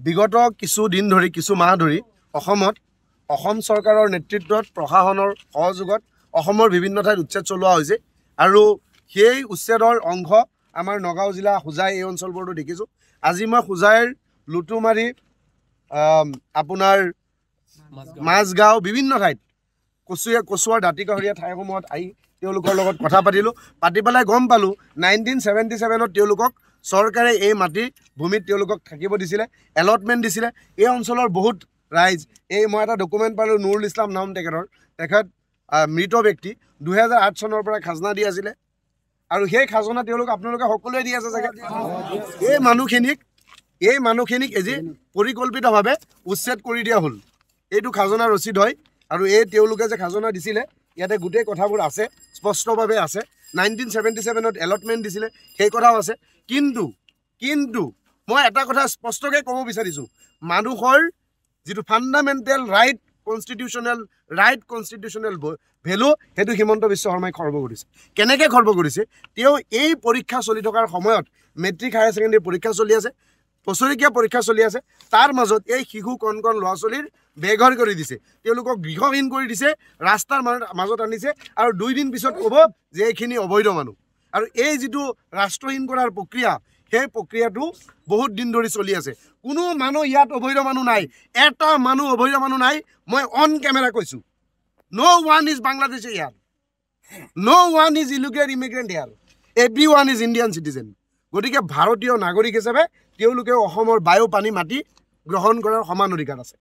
বিগত কিছু দিন ধৰি কিছু মাহ ধৰি অসম চৰকাৰৰ নেতৃত্বত প্ৰশাসনৰ সহযোগত অসমৰ বিভিন্ন ঠাইত উচ্ছেদ চলোৱা হৈছে আৰু সেই উচ্ছেদৰ অংশ আমাৰ নগাঁও জিলা হোজাই এই অঞ্চলবোৰতো দেখিছোঁ। আজি মই হোজাইৰ লুটুমাৰী আপোনাৰ মাজগাঁও বিভিন্ন ঠাইত কচুৱাৰ দাঁতিকাষৰীয়া ঠাইসমূহত আহি তেওঁলোকৰ লগত কথা পাতি পেলাই গম পালোঁ 1977ত তেওঁলোকক চৰকাৰে এই মাটিৰ ভূমিত তেওঁলোকক থাকিব দিছিলে, এলটমেণ্ট দিছিলে। এই অঞ্চলৰ বহুত ৰাইজ মই এটা ডকুমেণ্ট পালোঁ, নুৰুল ইছলাম নাম তেখেত মৃত ব্যক্তি 2008 চনৰ পৰা খাজনা দি আছিলে আৰু সেই খাজনা আপোনালোকে সকলোৱে দি আছে চাগে। এই মানুহখিনিক আজি পৰিকল্পিতভাৱে উচ্ছেদ কৰি দিয়া হ'ল। এইটো খাজনা ৰচিদ হয় আৰু তেওঁলোকে যে খাজনা দিছিলে ইয়াতে গোটেই কথাবোৰ আছে, স্পষ্টভাৱে আছে। 1977ত এলটমেণ্ট দিছিলে সেই কথাও আছে। কিন্তু মই এটা কথা স্পষ্টকৈ ক'ব বিচাৰিছোঁ, মানুহৰ যিটো ফাণ্ডামেণ্টেল ৰাইট কনষ্টিটিউশ্যনেল ভেলু সেইটো হিমন্ত বিশ্ব শৰ্মাই খৰ্ব কৰিছে। কেনেকৈ খৰ্ব কৰিছে? তেওঁ এই পৰীক্ষা চলি থকাৰ সময়ত মেট্ৰিক হায়াৰ ছেকেণ্ডেৰী পৰীক্ষা চলি আছে, বছৰেকীয়া পৰীক্ষা চলি আছে, তাৰ মাজত এই শিশু কণ ল'ৰা ছোৱালীৰ বেঘৰ কৰি দিছে, তেওঁলোকক গৃহহীন কৰি দিছে, ৰাস্তাৰ মাজত আনিছে আৰু 2 দিন পিছত ক'ব যে এইখিনি অবৈধ মানুহ। আৰু এই যিটো ৰাষ্ট্ৰহীন কৰাৰ প্ৰক্ৰিয়া, সেই প্ৰক্ৰিয়াটো বহুত দিন ধৰি চলি আছে। কোনো মানুহ ইয়াত অবৈধ মানুহ নাই, এটা মানুহ অবৈধ মানুহ নাই। মই অন কেমেৰা কৈছোঁ, no one is Bangladeshi here, no one is illegal immigrant here, everyone is Indian citizen। গতিকে ভাৰতীয় নাগৰিক হিচাপে তেওঁলোকে অসমৰ বায়ু পানী মাটি গ্ৰহণ কৰাৰ সমান অধিকাৰ আছে।